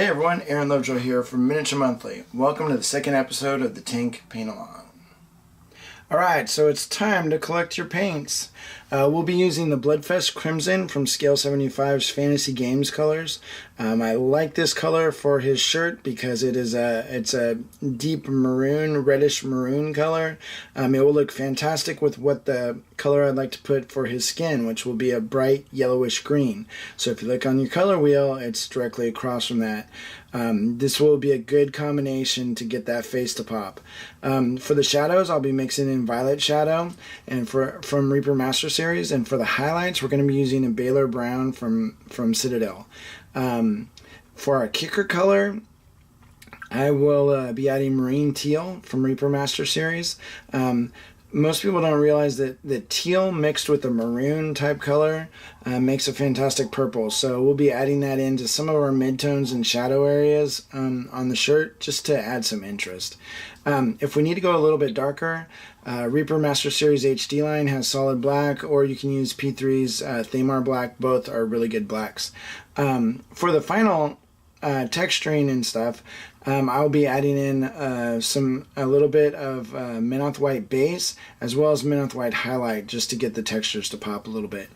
Hey everyone, Aaron Lovejoy here from Miniature Monthly. Welcome to the second episode of the Tank Paint Along. Alright, so it's time to collect your paints. We'll be using the Bloodfest Crimson from Scale 75's Fantasy Games colors. I like this color for his shirt because it's a deep maroon, reddish maroon color. It will look fantastic with what the color I'd like to put for his skin, which will be a bright yellowish green. So if you look on your color wheel, it's directly across from that. This will be a good combination to get that face to pop. For the shadows, I'll be mixing in Violet Shadow and from Reaper Master Series, and for the highlights, we're going to be using a Baylor Brown from Citadel. For our kicker color, I will be adding Marine Teal from Reaper Master Series. Most people don't realize that the teal mixed with the maroon type color makes a fantastic purple. So we'll be adding that into some of our midtones and shadow areas on the shirt just to add some interest. If we need to go a little bit darker, Reaper Master Series HD line has solid black, or you can use P3's Thamar black. Both are really good blacks. For the final texturing and stuff, I'll be adding in a little bit of Menoth White base as well as Menoth White highlight just to get the textures to pop a little bit.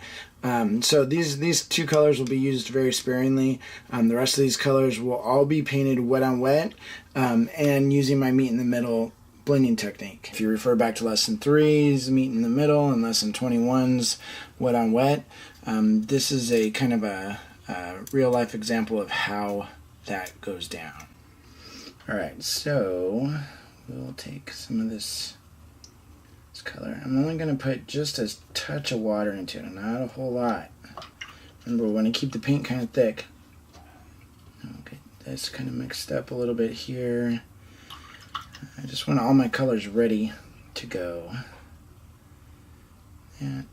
So these two colors will be used very sparingly. The rest of these colors will all be painted wet on wet and using my meet in the middle blending technique. If you refer back to lesson 3's meet in the middle and lesson 21's wet on wet, this is a kind of a real life example of how that goes down. Alright, so we'll take some of this color. I'm only going to put just a touch of water into it, not a whole lot. Remember, we want to keep the paint kind of thick. Okay, this kind of mixed up a little bit here. I just want all my colors ready to go. I'm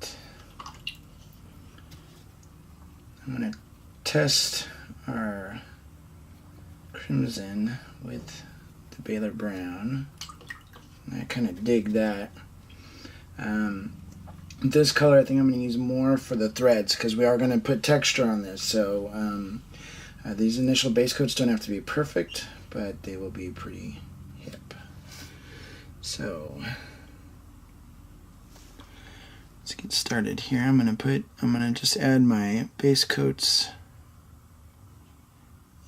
going to test our crimson with the Baylor Brown. I kind of dig that. This color I think I'm going to use more for the threads because we are going to put texture on this. So these initial base coats don't have to be perfect, but they will be pretty hip. So let's get started here. I'm going to just add my base coats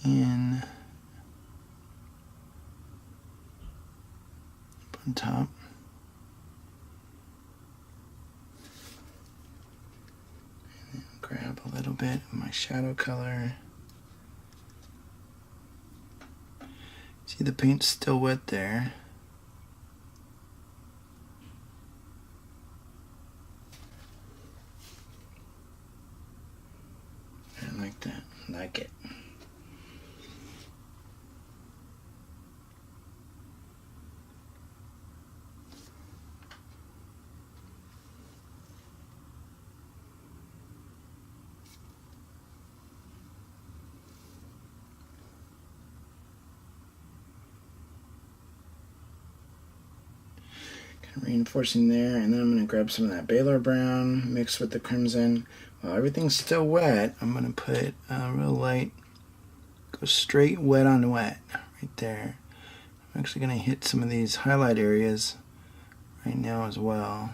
in up on top. And then grab a little bit of my shadow color. See, the paint's still wet there. I like that. Like it. Reinforcing there, and then I'm going to grab some of that Baylor Brown mixed with the crimson. While everything's still wet, I'm going to put a real light, go straight wet on wet right there. I'm actually going to hit some of these highlight areas right now as well.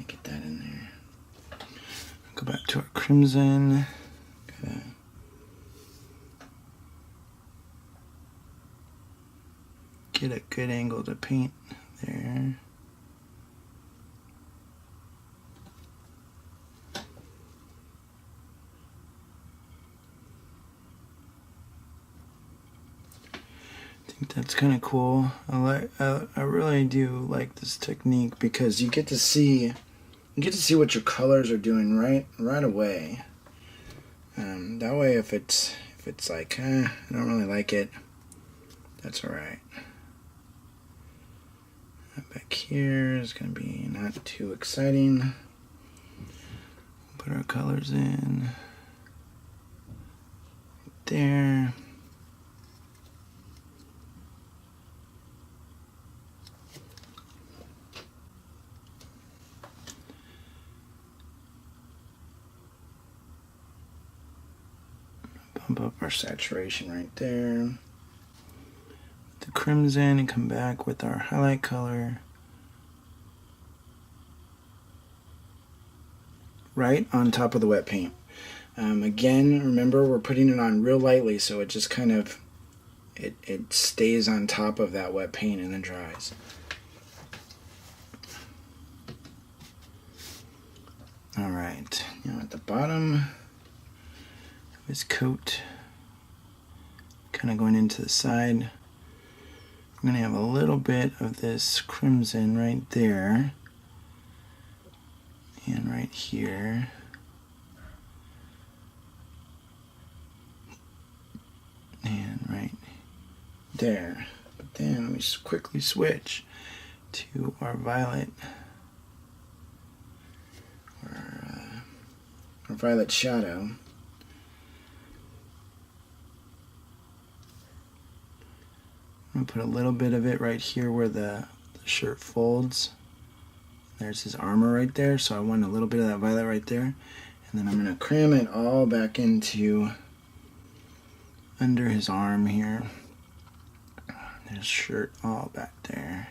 Get that in there. Go back to our crimson. Gotta get a good angle to paint there. I think that's kind of cool. I really do like this technique because you get to see what your colors are doing right away. That way, if it's like I don't really like it, that's all right. Back here is gonna be not too exciting. Put our colors in there. Bump up our saturation right there. The crimson, and come back with our highlight color right on top of the wet paint. Again, remember we're putting it on real lightly, so it just kind of it stays on top of that wet paint and then dries. All right, now at the bottom of his coat, kind of going into the side, I'm going to have a little bit of this crimson right there and right here. And right there. But then we quickly switch to our violet, our violet shadow. I'm going to put a little bit of it right here where the shirt folds. There's his armor right there, so I want a little bit of that violet right there. And then I'm going to cram it all back into under his arm here. His shirt all back there.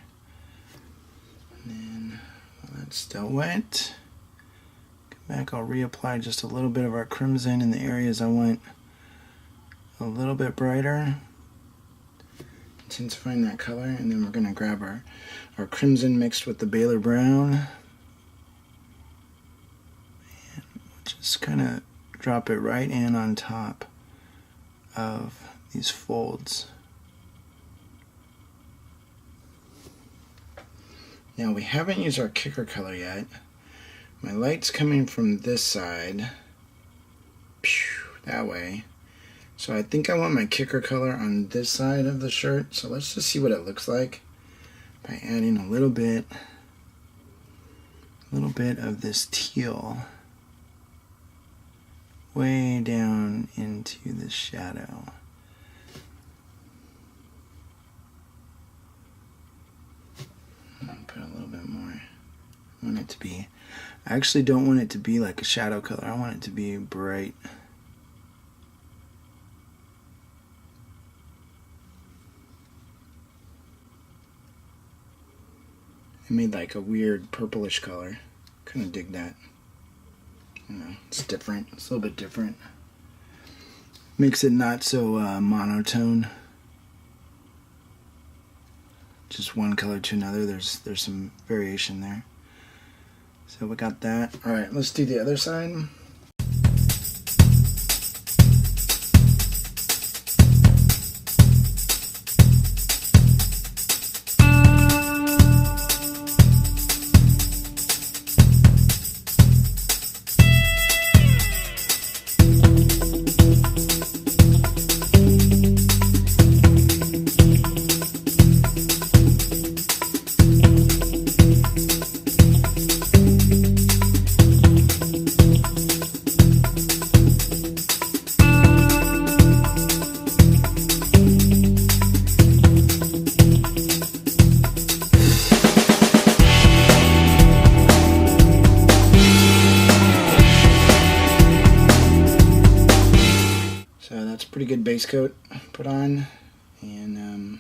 And then, while that's still wet, come back, I'll reapply just a little bit of our crimson in the areas I want a little bit brighter, intensifying that color. And then we're going to grab our crimson mixed with the Baylor brown and just kind of drop it right in on top of these folds. Now we haven't used our kicker color yet. My light's coming from this side, that way. So I think I want my kicker color on this side of the shirt. So let's just see what it looks like by adding a little bit of this teal way down into the shadow. Put a little bit more. I want it to be, I actually don't want it to be like a shadow color. I want it to be bright. It made like a weird purplish color. Kind of dig that. You know, it's different. It's a little bit different. Makes it not so monotone. Just one color to another. There's some variation there. So we got that. All right, let's do the other side. Pretty good base coat put on, and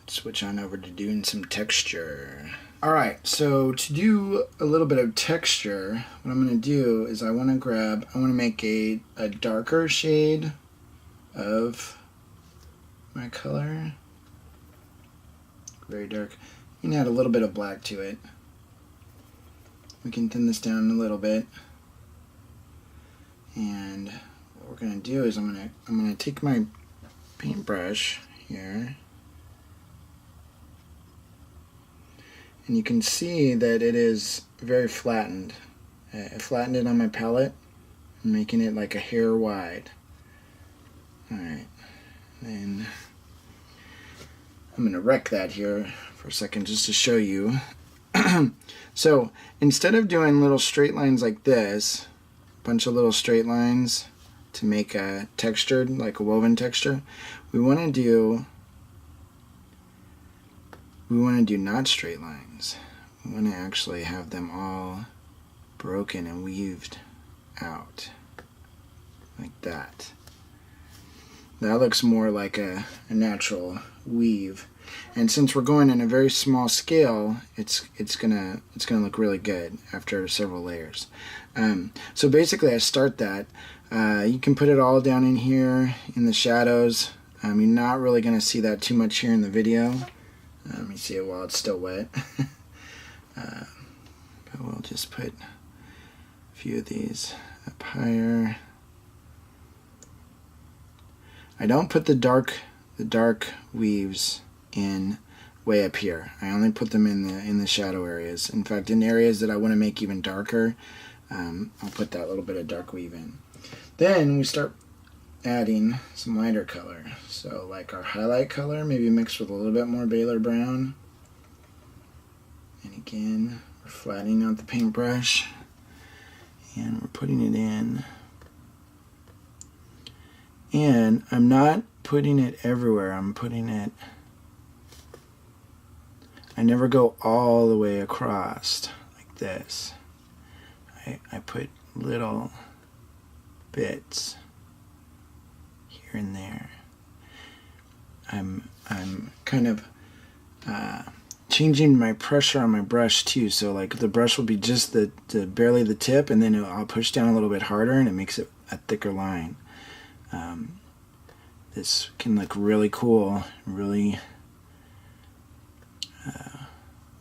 let's switch on over to doing some texture. Alright, so to do a little bit of texture, what I'm going to do is I want to make a darker shade of my color. Very dark. You can add a little bit of black to it. We can thin this down a little bit, and what we're going to do is I'm going to take my paintbrush here, and you can see that it is very flattened. I flattened it on my palette, making it like a hair wide. Alright, then I'm going to wreck that here for a second just to show you. So instead of doing little straight lines like this, a bunch of little straight lines to make a textured, like a woven texture, we want to do not straight lines. We want to actually have them all broken and weaved out like that. That looks more like a natural weave. And since we're going in a very small scale, it's gonna look really good after several layers. So basically, I start that. You can put it all down in here in the shadows. You're not really gonna see that too much here in the video. You see it while it's still wet. But we'll just put a few of these up higher. I don't put the dark weaves in way up here. I only put them in the shadow areas. In fact, in areas that I want to make even darker, I'll put that little bit of dark weave in. Then we start adding some lighter color. So like our highlight color, maybe mixed with a little bit more Baylor Brown. And again, we're flattening out the paintbrush and we're putting it in. And I'm not putting it everywhere. I'm putting it, I never go all the way across like this. I put little bits here and there. I'm kind of changing my pressure on my brush too. So like the brush will be just the barely the tip, and then I'll push down a little bit harder, and it makes it a thicker line. This can look really cool, really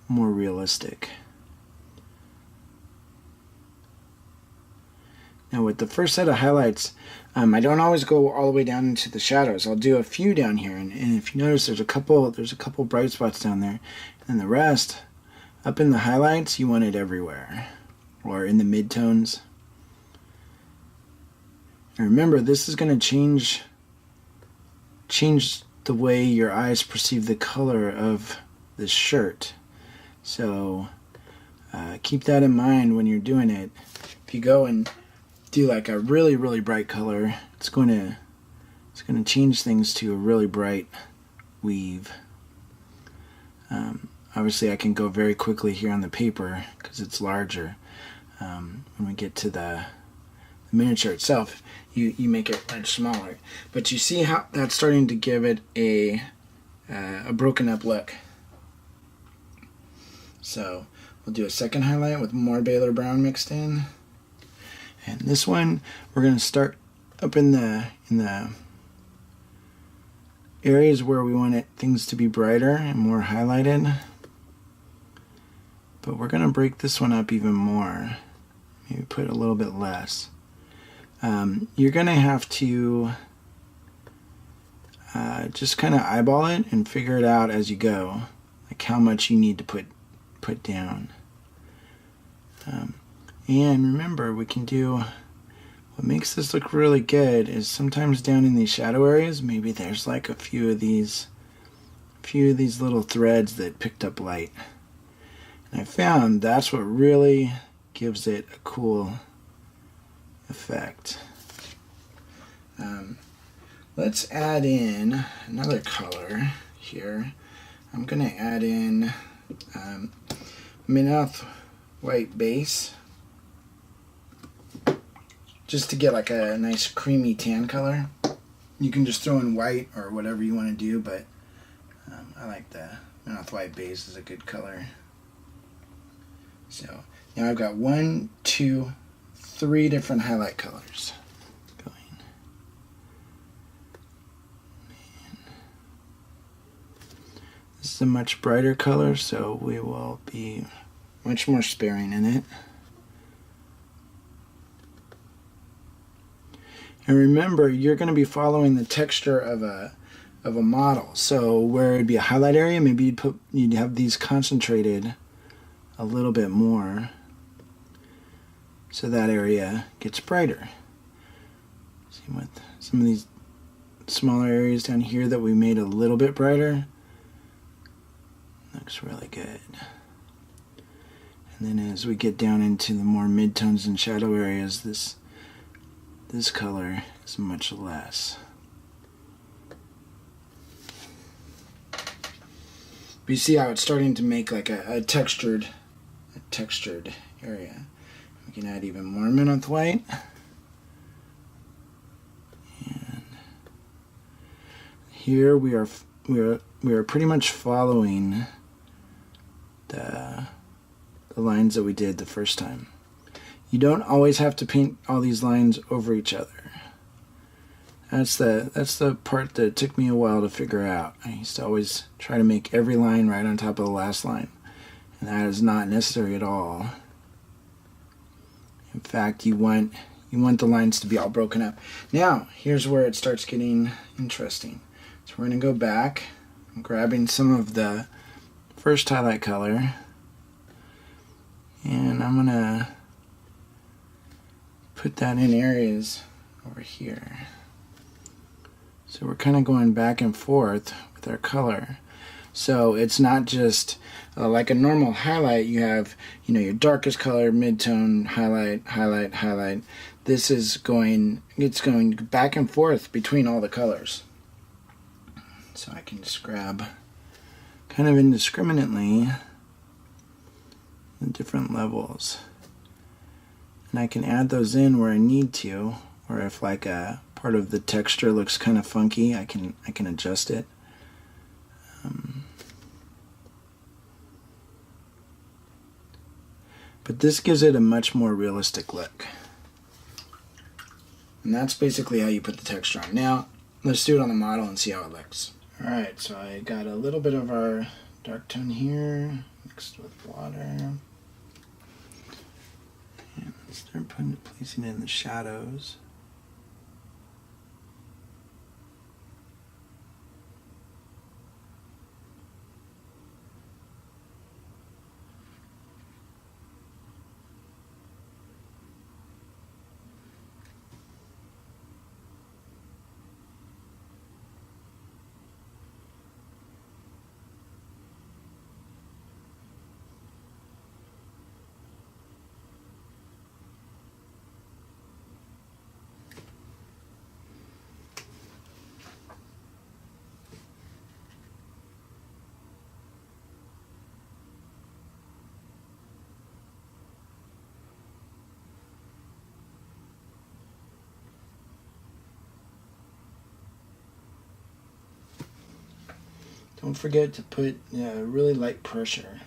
more realistic. Now with the first set of highlights, I don't always go all the way down into the shadows. I'll do a few down here, and if you notice, there's a couple bright spots down there, and the rest up in the highlights, you want it everywhere, or in the midtones. And remember, this is going to change the way your eyes perceive the color of this shirt. So keep that in mind when you're doing it. If you go and do like a really, really bright color, it's going to change things to a really bright weave. Obviously, I can go very quickly here on the paper because it's larger. When we get to the miniature itself, you make it much smaller. But you see how that's starting to give it a broken up look. So we'll do a second highlight with more Baylor Brown mixed in. And this one, we're going to start up in the areas where we want things to be brighter and more highlighted. But we're going to break this one up even more. Maybe put a little bit less. You're going to have to just kind of eyeball it and figure it out as you go, like how much you need to put down. And remember, we can do, what makes this look really good is sometimes down in these shadow areas, maybe there's like a few of these little threads that picked up light. And I found that's what really gives it a cool effect. Let's add in another color here. I'm going to add in Minoth white base, just to get like a nice creamy tan color. You can just throw in white or whatever you want to do, but I like the Minoth white base is a good color. So now I've got 1, 2, 3 different highlight colors going. This is a much brighter color, so we will be much more sparing in it. And remember, you're going to be following the texture of a model. So where it'd be a highlight area, maybe you'd have these concentrated a little bit more, so that area gets brighter. See, with some of these smaller areas down here that we made a little bit brighter, looks really good. And then as we get down into the more midtones and shadow areas, this color is much less. But you see how it's starting to make like a textured area. We can add even more Minoth white. And here we are pretty much following the lines that we did the first time. You don't always have to paint all these lines over each other. That's the part that took me a while to figure out. I used to always try to make every line right on top of the last line, and that is not necessary at all. In fact, you want the lines to be all broken up. Now, here's where it starts getting interesting. So we're going to go back. I'm grabbing some of the first highlight color, and I'm going to put that in areas over here. So we're kind of going back and forth with our color. So it's not just like a normal highlight. You have, your darkest color, mid-tone, highlight, highlight, highlight. This is going back and forth between all the colors. So I can just grab kind of indiscriminately the different levels. And I can add those in where I need to, or if like a part of the texture looks kind of funky, I can adjust it. But this gives it a much more realistic look. And that's basically how you put the texture on. Now, let's do it on the model and see how it looks. Alright, so I got a little bit of our dark tone here mixed with water. And start placing it in the shadows. Don't forget to put really light pressure.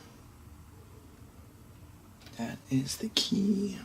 That is the key.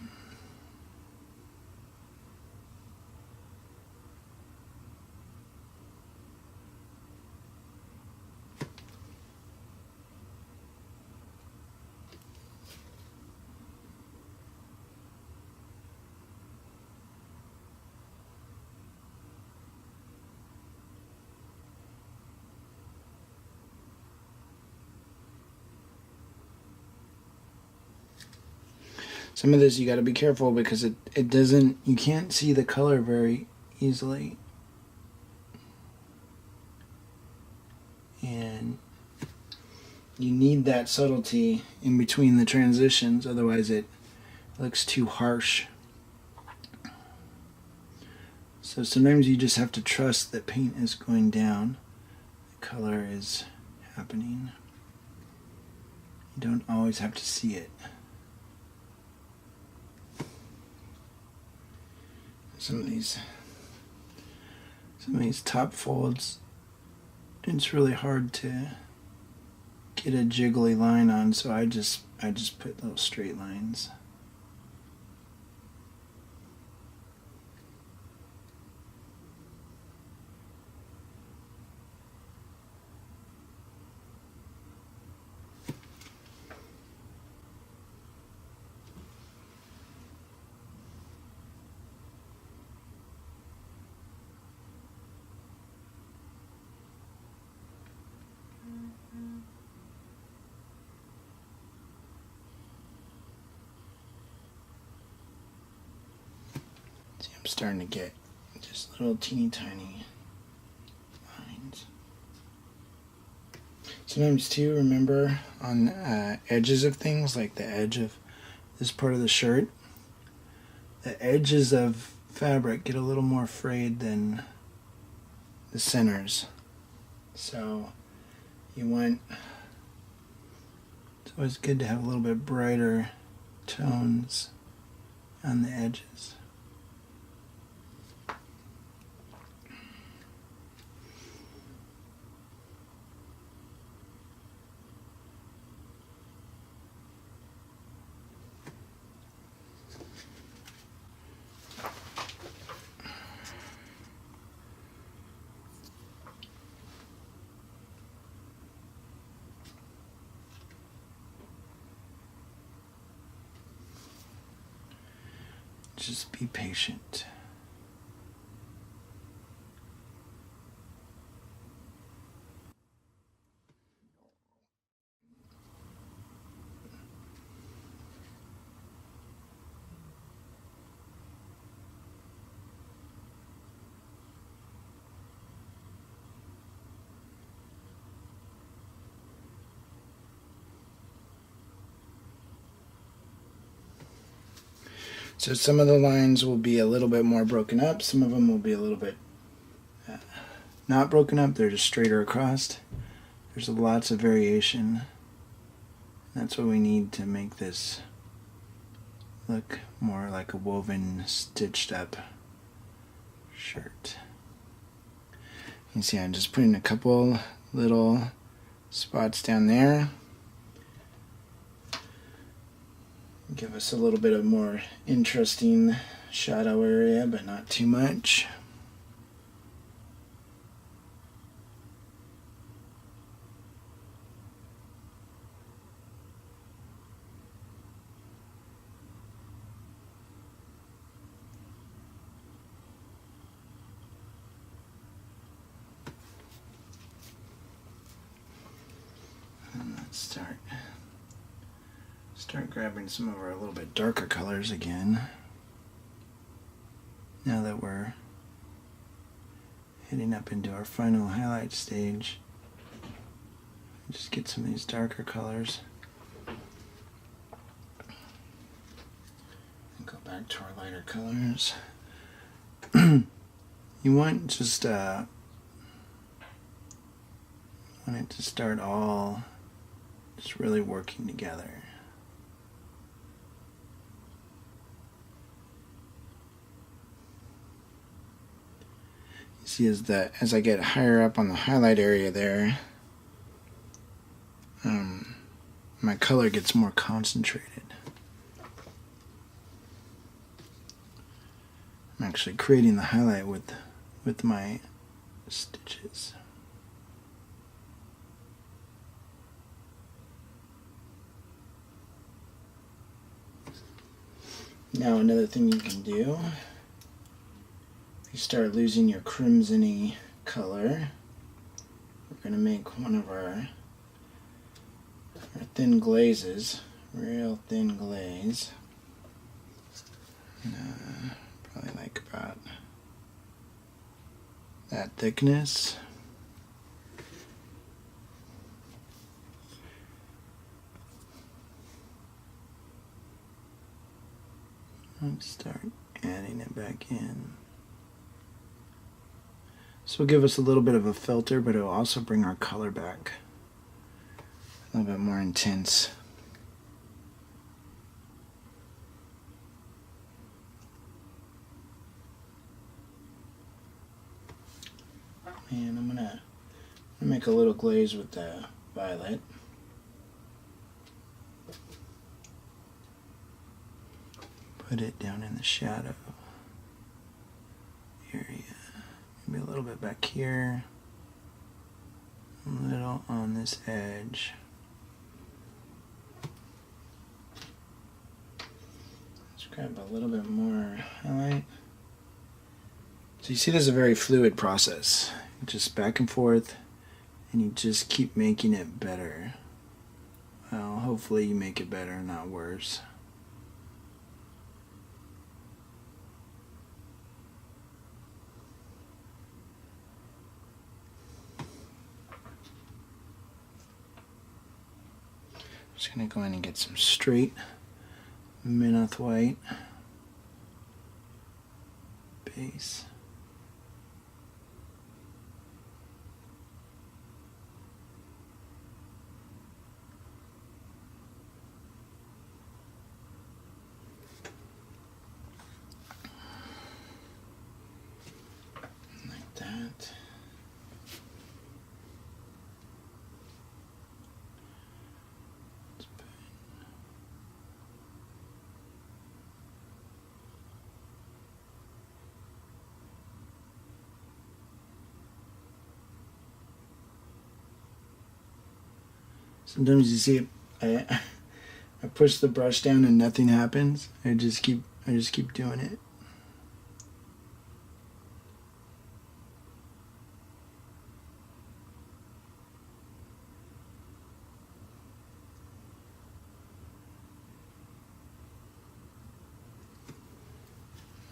Some of this you got to be careful because it doesn't, you can't see the color very easily. And you need that subtlety in between the transitions, otherwise it looks too harsh. So sometimes you just have to trust that paint is going down, the color is happening. You don't always have to see it. Some of these top folds, it's really hard to get a jiggly line on, so I just put little straight lines. See, I'm starting to get just little teeny tiny lines. Sometimes too, remember on edges of things, like the edge of this part of the shirt, the edges of fabric get a little more frayed than the centers. So it's always good to have a little bit brighter tones on the edges. Just be patient. So some of the lines will be a little bit more broken up. Some of them will be a little bit not broken up. They're just straighter across. There's lots of variation. That's what we need to make this look more like a woven, stitched up shirt. You see I'm just putting a couple little spots down there. Give us a little bit of more interesting shadow area, but not too much. And let's start grabbing some of our a little bit darker colors again. Now that we're heading up into our final highlight stage, just get some of these darker colors and go back to our lighter colors. You want just want it to start all just really working together. See, as I get higher up on the highlight area there, my color gets more concentrated. I'm actually creating the highlight with my stitches. Now another thing you can do, if you start losing your crimson-y color, we're going to make one of our thin glazes, real thin glaze. Probably like about that thickness. Let's start adding it back in. This will give us a little bit of a filter, but it will also bring our color back a little bit more intense. And I'm gonna make a little glaze with the violet. Put it down in the shadow area. Maybe a little bit back here. A little on this edge. Let's grab a little bit more highlight. So you see this is a very fluid process. Just back and forth, and you just keep making it better. Well, hopefully you make it better, not worse. Just going to go in and get some straight Minoth white base. Like that. Sometimes you see I push the brush down and nothing happens. I just keep I just keep doing it.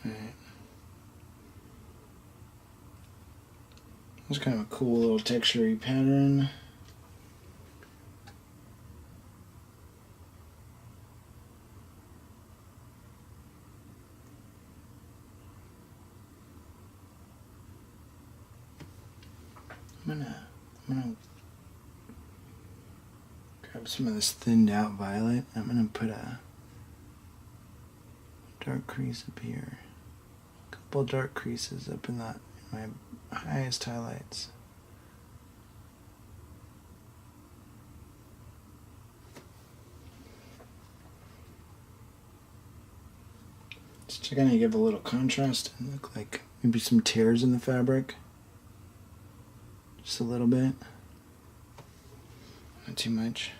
Alright. It's kind of a cool little texture-y pattern. I'm gonna grab some of this thinned out violet. I'm gonna put a dark crease up here. A couple dark creases up in my highest highlights. Just to kind of give a little contrast and look like maybe some tears in the fabric. Just a little bit. Not too much.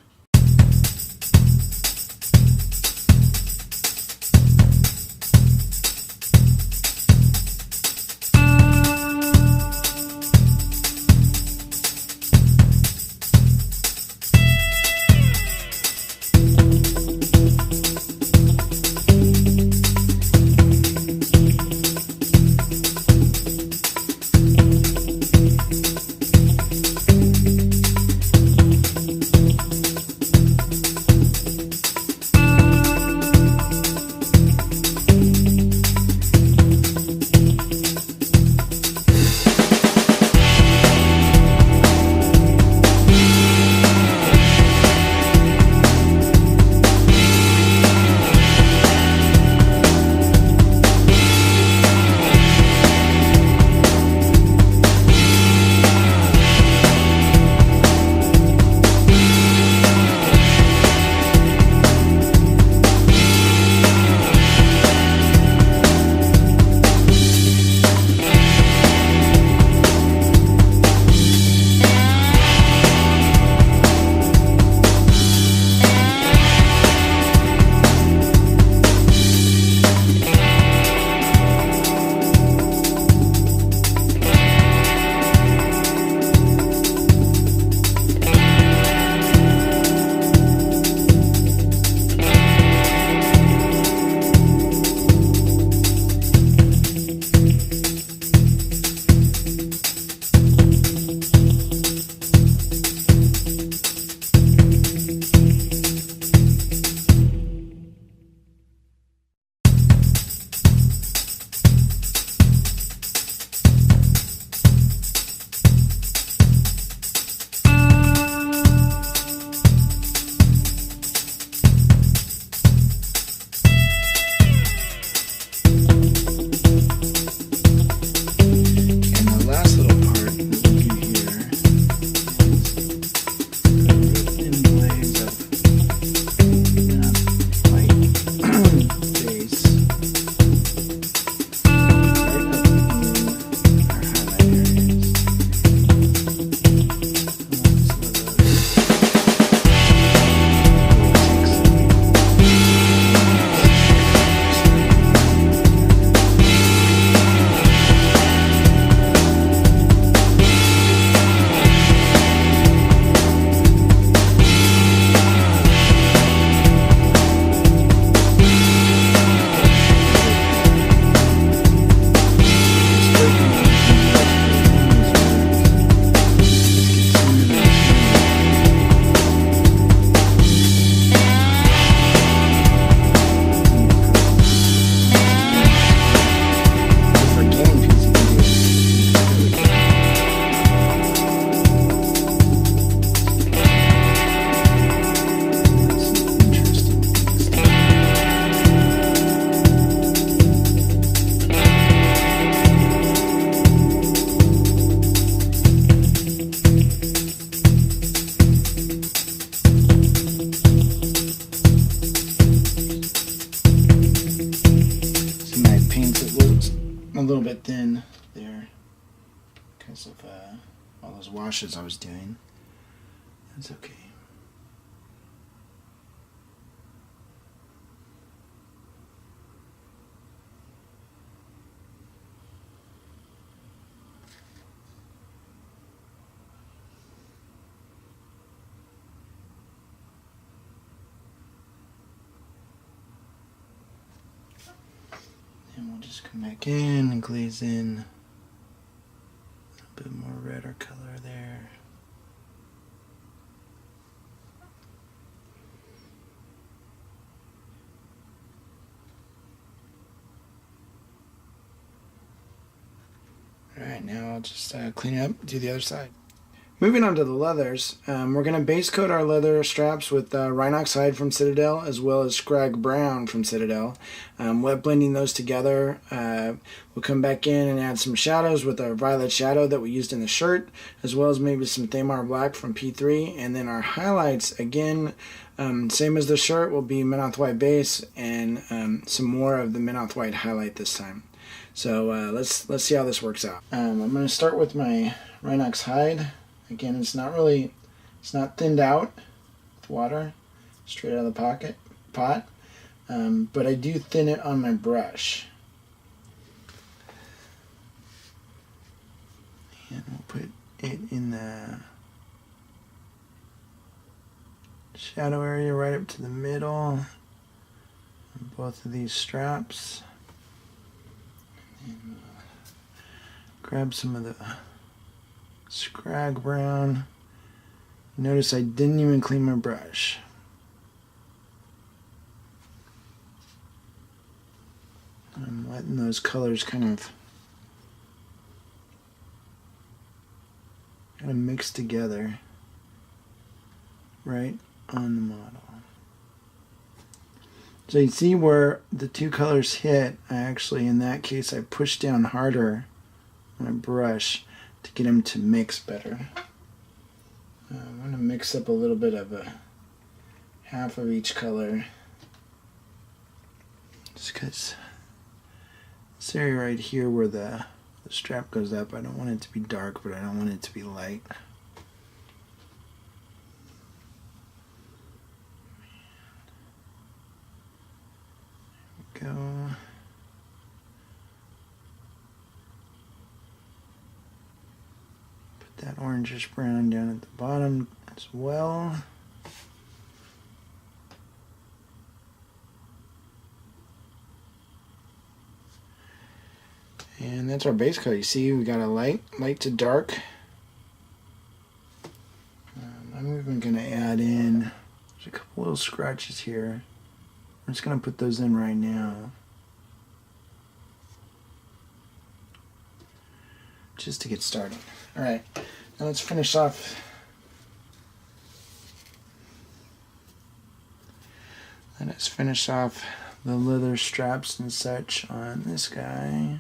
bit thin there because of all those washes I was doing. That's okay. we'll just come back in and glaze in a bit more redder color there. Alright, now I'll just clean it up, do the other side. Moving on to the leathers, we're going to base coat our leather straps with Rhinox Hide from Citadel as well as Scrag Brown from Citadel. Wet blending those together, we'll come back in and add some shadows with our Violet Shadow that we used in the shirt, as well as maybe some Thamar Black from P3, and then our highlights, again, same as the shirt, will be Menoth White base and some more of the Menoth White highlight this time. So let's see how this works out. I'm going to start with my Rhinox Hide. Again, it's not thinned out with water, straight out of the pot, but I do thin it on my brush. And we'll put it in the shadow area right up to the middle on both of these straps. And grab some of the Scrag Brown. Notice I didn't even clean my brush. I'm letting those colors kind of mix together right on the model. So you see where the two colors hit. I actually, in that case, I pushed down harder on my brush to get them to mix better. I'm going to mix up a little bit of half of each color, just because this area right here where the strap goes up, I don't want it to be dark, but I don't want it to be light. There we go. That orangish brown down at the bottom as well. And that's our base color. You see we got a light to dark. I'm even going to add in, there's a couple little scratches here. I'm just going to put those in right now, just to get started. Alright, now let's finish off. Let us finish off the leather straps and such on this guy.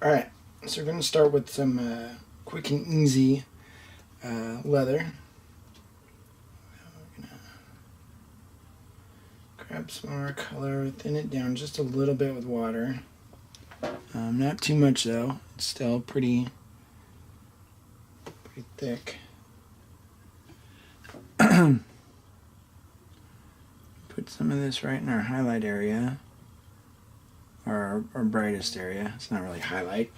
Alright, so we're going to start with some quick and easy leather. We're going to grab some more color, thin it down just a little bit with water. Not too much though, it's still pretty thick. Put some of this right in our highlight area. Our brightest area. It's not really highlight.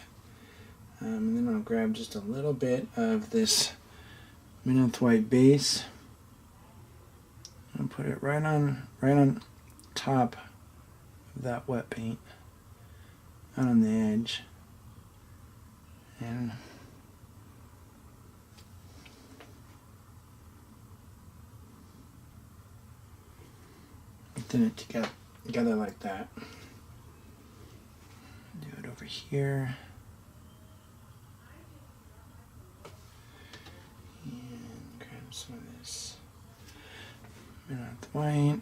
And then I'll grab just a little bit of this Menoth White base and put it right on top of that wet paint, out on the edge, and thin it together like that. Do it over here. And grab some of this Menoth White.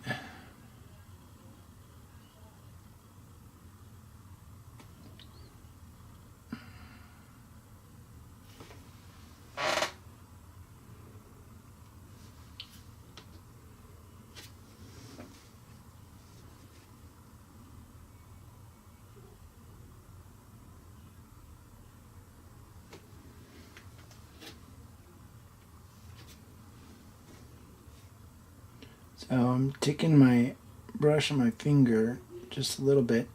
So I'm taking my brush on my finger just a little bit,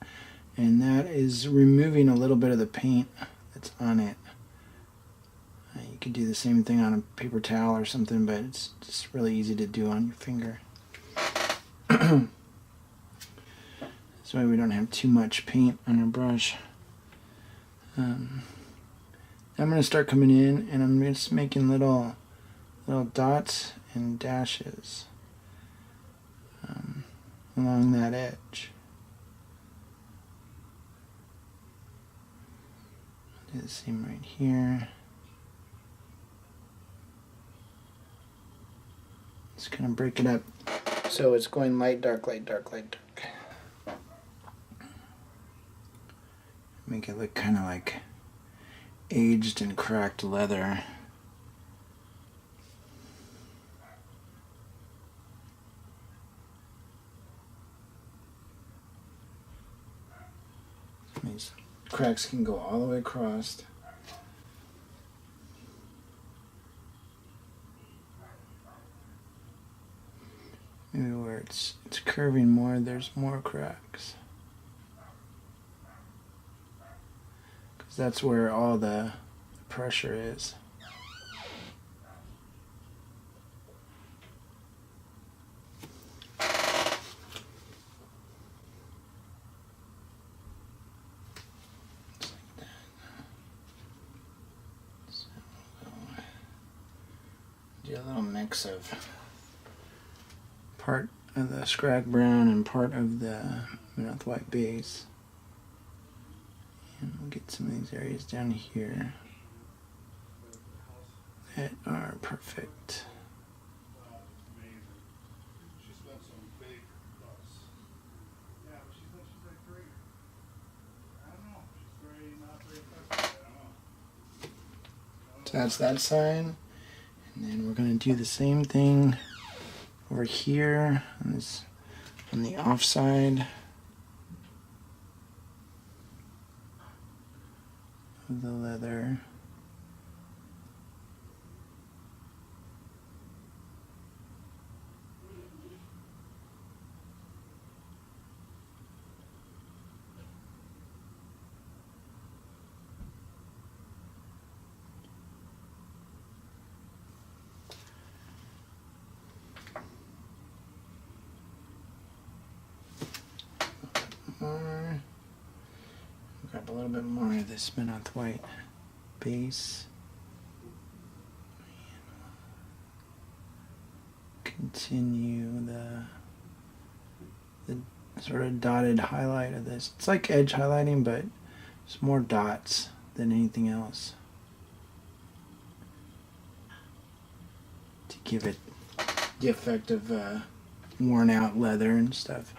and that is removing a little bit of the paint that's on it. You could do the same thing on a paper towel or something, but it's just really easy to do on your finger. This way we don't have too much paint on our brush. I'm going to start coming in, and I'm just making little dots and dashes along that edge. Do the same right here. Just kind of break it up so it's going light, dark, light, dark, light, dark. Make it look kind of like aged and cracked leather. These cracks can go all the way across. Maybe where it's curving more, there's more cracks. Because that's where all the pressure is. Do a little mix of part of the Scrag Brown and part of the Menoth White base. And we'll get some of these areas down here that are perfect. So that's that side. And then we're going to do the same thing over here on the off side of the leather. Grab a little bit more of this Menoth White base. Continue the sort of dotted highlight of this. It's like edge highlighting, but it's more dots than anything else to give it the effect of worn out leather and stuff.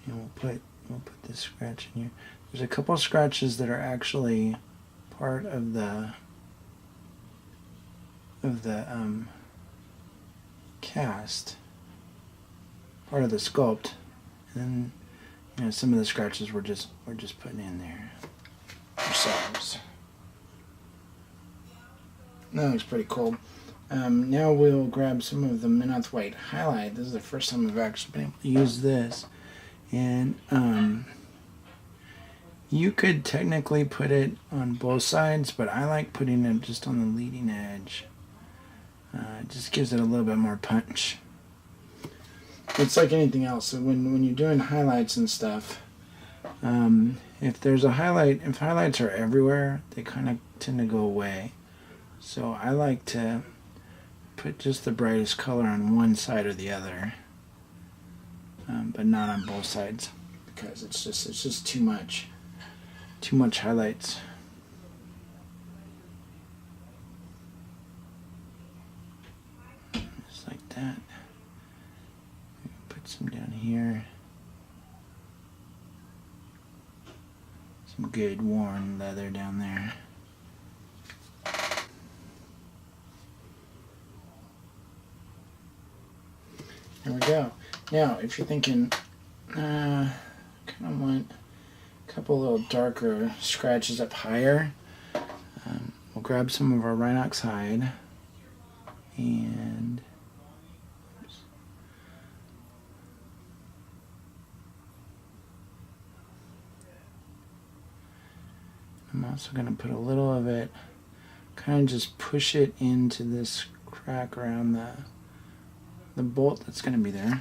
And we'll put this scratch in here. There's a couple scratches that are actually part of the cast, part of the sculpt, and then some of the scratches we're just putting in there ourselves. That looks pretty cool. Now we'll grab some of the Menoth White highlight. This is the first time I've actually been able to use this. And you could technically put it on both sides, but I like putting it just on the leading edge. It just gives it a little bit more punch. It's like anything else. So when you're doing highlights and stuff, if there's a highlight, if highlights are everywhere, they kind of tend to go away. So I like to put just the brightest color on one side or the other. But not on both sides, because it's just too much highlights. Just like that. Put some down here. Some good worn leather down there. There we go. Now, if you're thinking, kind of want a couple little darker scratches up higher. We'll grab some of our Rhinox hide and I'm also going to put a little of it, kind of just push it into this crack around the bolt that's going to be there.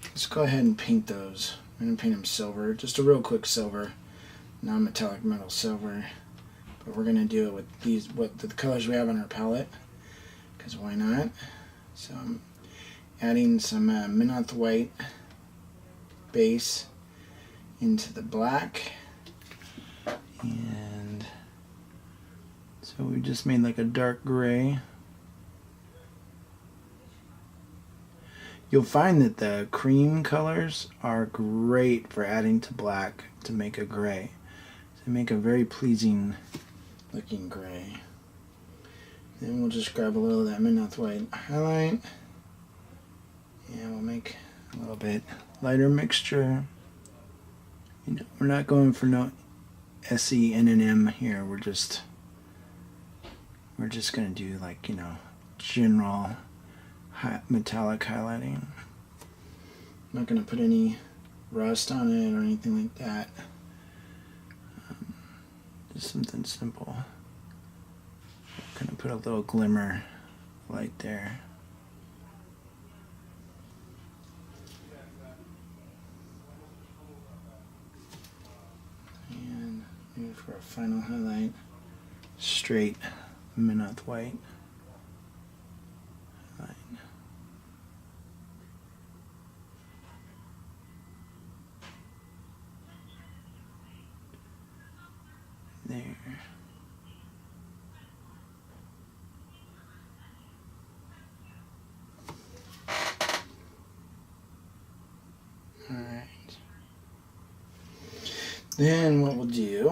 Let's go ahead and paint those. I'm going to paint them silver, just a real quick silver, non-metallic metal silver. But we're going to do it with these, the colors we have on our palette, because why not? So I'm adding some Minoth white base into the black, and so we just made like a dark gray. You'll find that the cream colors are great for adding to black to make a gray. They make a very pleasing looking gray. Then we'll just grab a little of that Minoth white highlight, and we'll make a little bit lighter mixture. You know, we're not going for no SE NNM here. We're just gonna do like, you know, general metallic highlighting. I'm not gonna put any rust on it or anything like that. Just something simple. I'm gonna put a little glimmer light there. For a final highlight, straight Minoth white highlight. There. All right. Then what we'll do,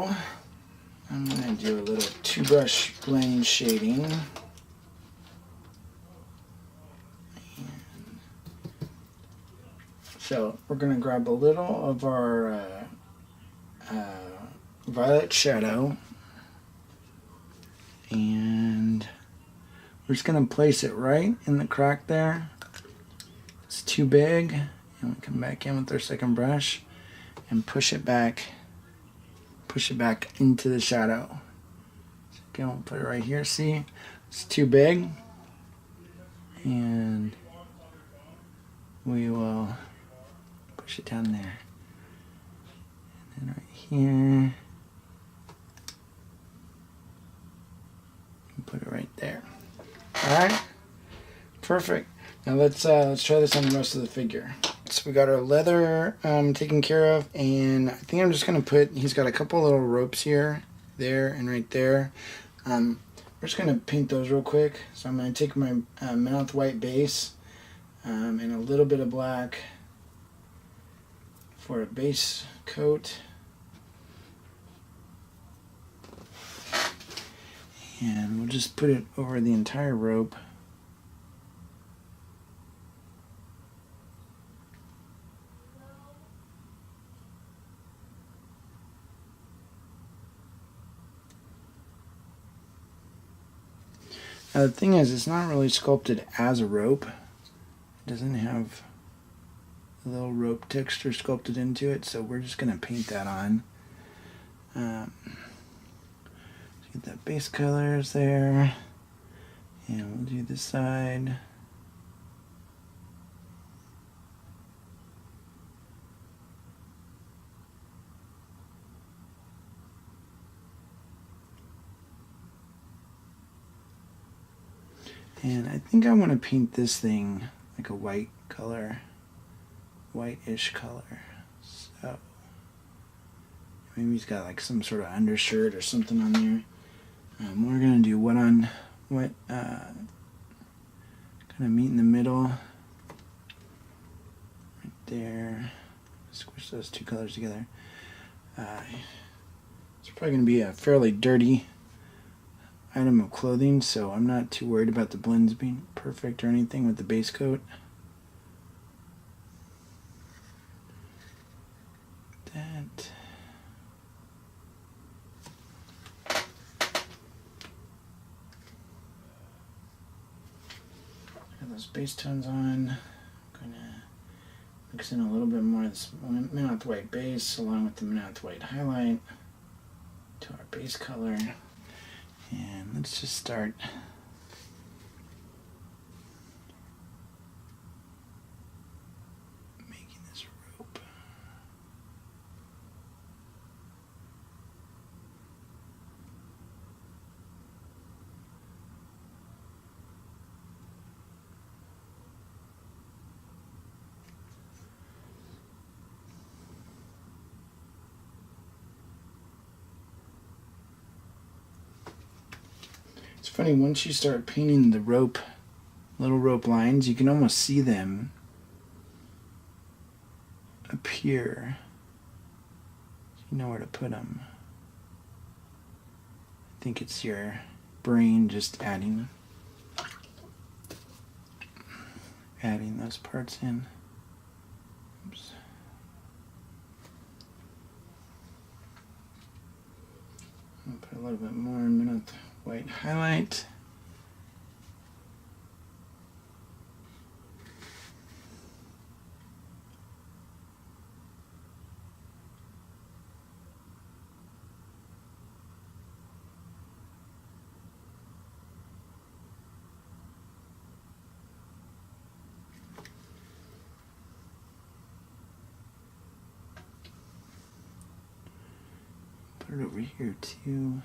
I'm going to do a little two-brush blend shading. And so we're going to grab a little of our violet shadow, and we're just going to place it right in the crack there. It's too big, and we come back in with our second brush and push it back into the shadow. So again, we'll put it right here. See, it's too big, and we will push it down there, and then right here, and put it right there. All right, perfect. Now let's try this on the rest of the figure. So we got our leather taken care of, and I think I'm just going to put, he's got a couple little ropes here, there, and right there. We're just going to paint those real quick. So I'm going to take my Minoth white base and a little bit of black for a base coat. And we'll just put it over the entire rope. Now the thing is, it's not really sculpted as a rope. It doesn't have a little rope texture sculpted into it, so we're just going to paint that on. Get that base colors there, and we'll do this side. And I think I want to paint this thing like a white color, white-ish color. So maybe he's got like some sort of undershirt or something on there. We're gonna do what kind of meet in the middle, right there. Squish those two colors together. It's probably gonna be a fairly dirty item of clothing, so I'm not too worried about the blends being perfect or anything with the base coat. that. Got those base tones on. I'm gonna mix in a little bit more of this Minoth White base along with the Minoth White highlight to our base color. And let's just start making this rope. It's funny, once you start painting the rope, little rope lines, you can almost see them appear. You know where to put them. I think it's your brain just adding those parts in. Oops. I'll put a little bit more Minoth White highlight. Put it over here too.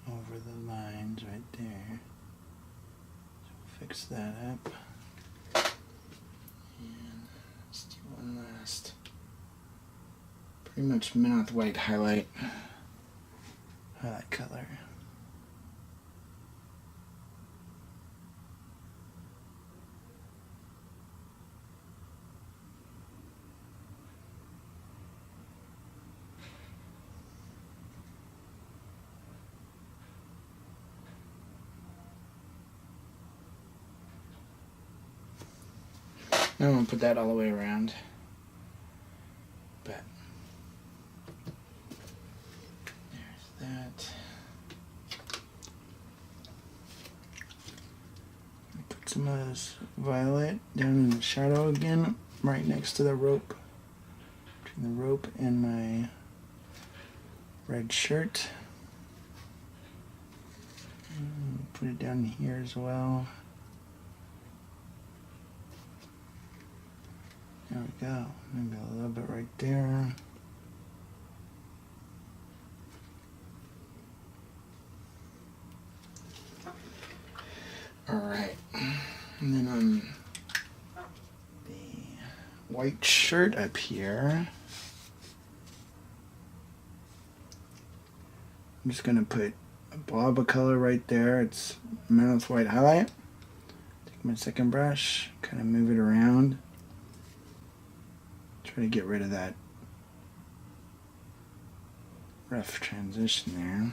Over the lines right there. So we'll fix that up. And let's do one last. Pretty much Minoth White highlight color. Now I'm going to put that all the way around. But there's that. Put some of this violet down in the shadow again, right next to the rope. Between the rope and my red shirt. And put it down here as well. There we go. Maybe a little bit right there. Alright. And then on the white shirt up here, I'm just going to put a blob of color right there. It's Minoth White highlight. Take my second brush, kind of move it around. Try to get rid of that rough transition there.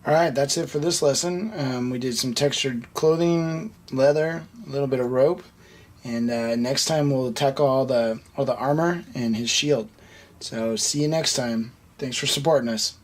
Alright, that's it for this lesson. We did some textured clothing, leather, a little bit of rope, And next time we'll tackle all the armor and his shield. So see you next time. Thanks for supporting us.